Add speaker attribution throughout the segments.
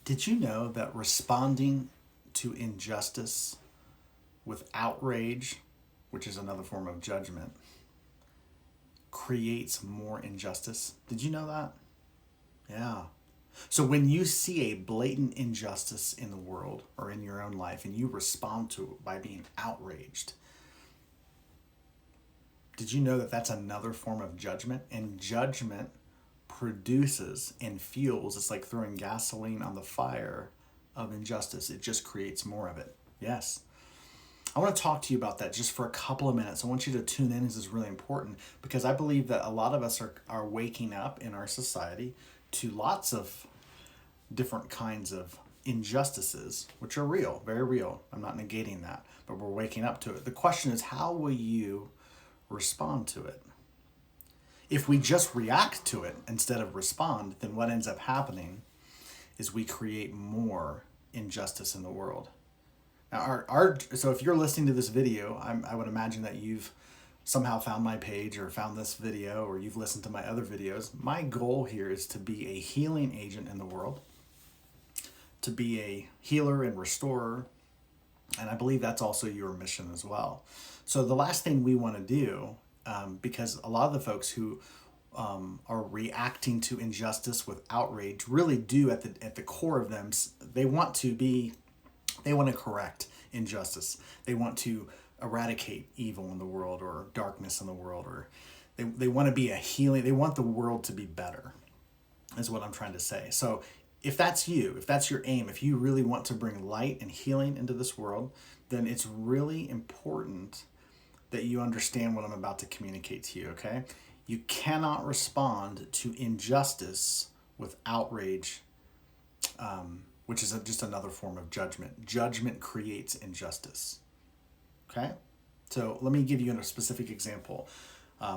Speaker 1: Did you know that responding to injustice with outrage, which is another form of judgment, creates more injustice? Did you know that? Yeah. So when you see a blatant injustice in the world or in your own life and you respond to it by being outraged, did you know that that's another form of judgment? And judgment produces and fuels, it's like throwing gasoline on the fire of injustice. It just creates more of it. Yes. I want to talk to you about that just for a couple of minutes. I want you to tune in. This is really important because I believe that a lot of us are waking up in our society to lots of different kinds of injustices, which are real, very real. I'm not negating that, but we're waking up to it. The question is, how will you respond to it? If we just react to it instead of respond, then what ends up happening is we create more injustice in the world. Now, so if you're listening to this video, I would imagine that you've somehow found my page or found this video or you've listened to my other videos. My goal here is to be a healing agent in the world, to be a healer and restorer, and I believe that's also your mission as well. So the last thing we want to do, because a lot of the folks who are reacting to injustice with outrage really do at the core of them, they want to correct injustice. They want to eradicate evil in the world or darkness in the world, or they want to be a healing. They want the world to be better, is what I'm trying to say. So if that's you, if that's your aim, if you really want to bring light and healing into this world, then it's really important that you understand what I'm about to communicate to you, okay? You cannot respond to injustice with outrage, which is just another form of judgment. Judgment creates injustice, okay? So let me give you a specific example.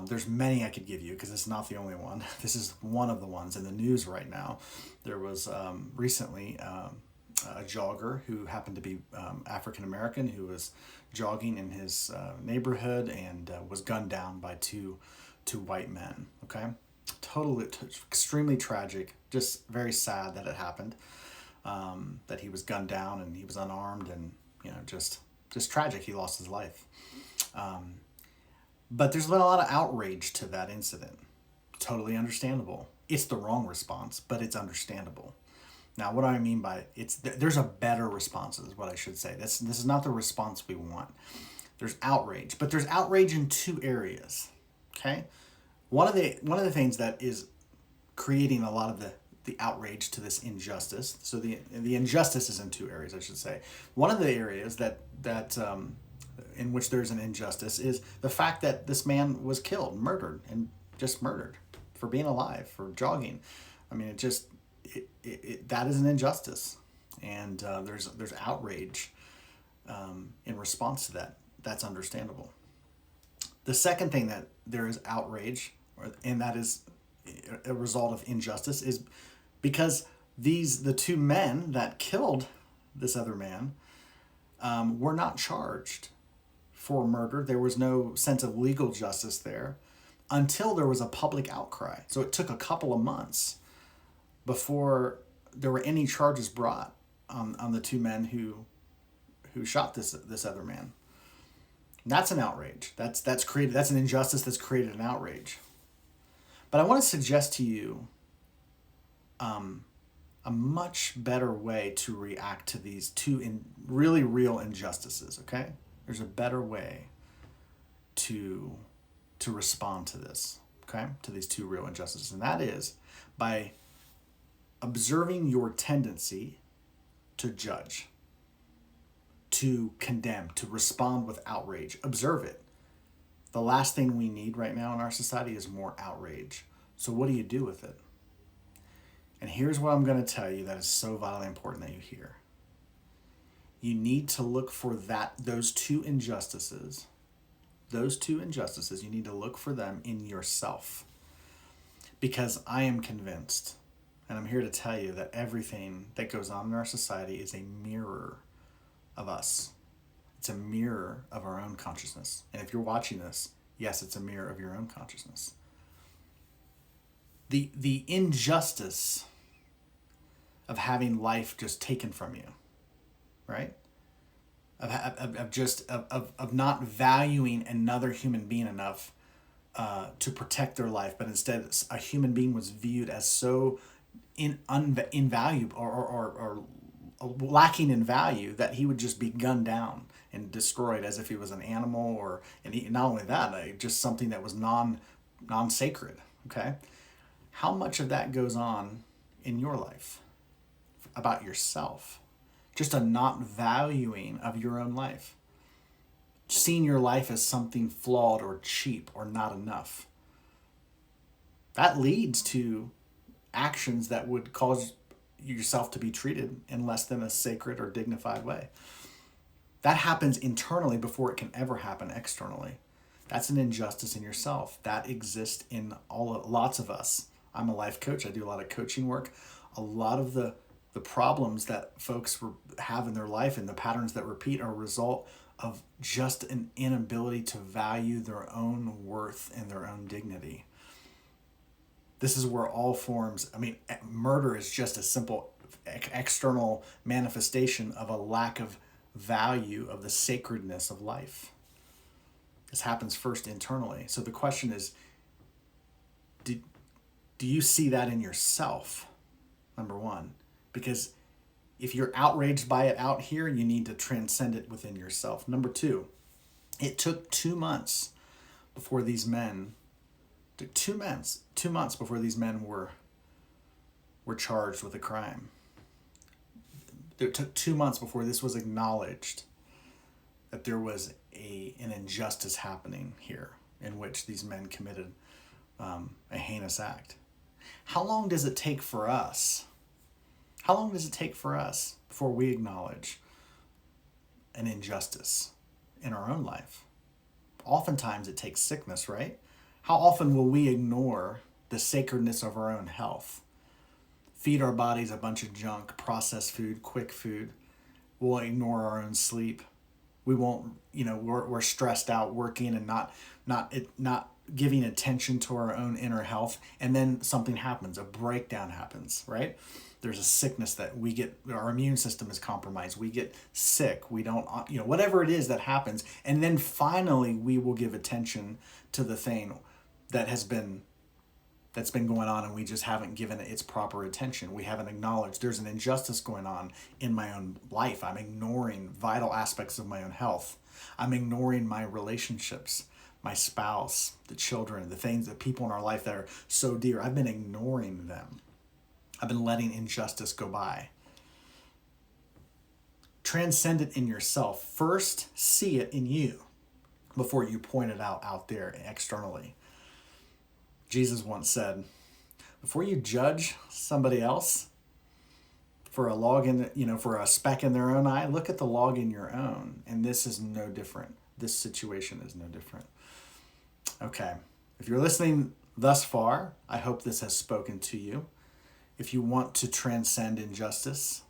Speaker 1: There's many I could give you because it's not the only one. This is one of the ones in the news right now. There was recently a jogger who happened to be African American who was jogging in his neighborhood and was gunned down by two white men. Okay, totally extremely tragic. Just very sad that it happened. That he was gunned down and he was unarmed and just tragic. He lost his life. But there's been a lot of outrage to that incident. Totally understandable. It's the wrong response, but it's understandable. Now, what do I mean by there's a better response is what I should say. This is not the response we want. There's outrage, but there's outrage in two areas. Okay? One of the things that is creating a lot of the outrage to this injustice. So the injustice is in two areas, I should say. One of the areas that in which there's an injustice is the fact that this man was killed, murdered, and just murdered for being alive, for jogging. I mean, that is an injustice, and there's outrage in response to that. That's understandable. The second thing that there is outrage, and that is a result of injustice, is because the two men that killed this other man were not charged for murder. There was no sense of legal justice there until there was a public outcry. So it took a couple of months before there were any charges brought on the two men who shot this other man. And that's an outrage. That's an injustice that's created an outrage. But I want to suggest to you a much better way to react to these two really real injustices, okay? There's a better way to respond to this, okay? To these two real injustices. And that is by observing your tendency to judge, to condemn, to respond with outrage. Observe it. The last thing we need right now in our society is more outrage. So what do you do with it? And here's what I'm going to tell you that is so vitally important that you hear. You need to look for those two injustices, you need to look for them in yourself. Because I am convinced, and I'm here to tell you that everything that goes on in our society is a mirror of us. It's a mirror of our own consciousness. And if you're watching this, yes, it's a mirror of your own consciousness. The injustice of having life just taken from you, right? Of not valuing another human being enough to protect their life, but instead a human being was viewed as so invaluable or lacking in value that he would just be gunned down and destroyed as if he was an animal, or and not only that, just something that was non sacred. Okay, how much of that goes on in your life about yourself? Just a not valuing of your own life, seeing your life as something flawed or cheap or not enough. That leads to actions that would cause yourself to be treated in less than a sacred or dignified way. That happens internally before it can ever happen externally. That's an injustice in yourself. That exists in lots of us. I'm a life coach. I do a lot of coaching work. A lot of the problems that folks have in their life and the patterns that repeat are a result of just an inability to value their own worth and their own dignity. This is where all forms, murder is just a simple external manifestation of a lack of value of the sacredness of life. This happens first internally. So the question is, do you see that in yourself? Number one, because if you're outraged by it out here, you need to transcend it within yourself. Number two, it took 2 months before these men, 2 months before these men were charged with a crime. It took 2 months before this was acknowledged that there was an injustice happening here in which these men committed a heinous act. How long does it take for us? How long does it take for us before we acknowledge an injustice in our own life? Oftentimes it takes sickness, right? How often will we ignore the sacredness of our own health? Feed our bodies a bunch of junk, processed food, quick food. We'll ignore our own sleep. We won't, we're stressed out working and not giving attention to our own inner health. And then something happens, a breakdown happens, right? There's a sickness that we get, our immune system is compromised. We get sick. We don't, whatever it is that happens. And then finally we will give attention to the thing that's been going on, and we just haven't given it its proper attention. We haven't acknowledged there's an injustice going on in my own life. I'm ignoring vital aspects of my own health. I'm ignoring my relationships, my spouse, the children, the people in our life that are so dear. I've been ignoring them. I've been letting injustice go by. Transcend it in yourself. First, see it in you before you point it out there externally. Jesus once said, before you judge somebody else for for a speck in their own eye, look at the log in your own. And this is no different. This situation is no different. Okay. If you're listening thus far, I hope this has spoken to you. If you want to transcend injustice,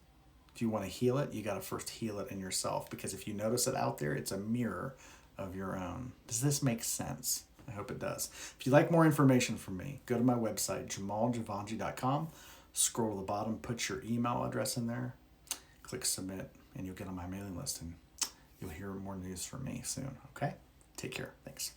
Speaker 1: if you want to heal it, you got to first heal it in yourself. Because if you notice it out there, it's a mirror of your own. Does this make sense? I hope it does. If you'd like more information from me, go to my website, jamaljavanji.com. Scroll to the bottom, put your email address in there, click submit, and you'll get on my mailing list, and you'll hear more news from me soon. Okay? Take care. Thanks.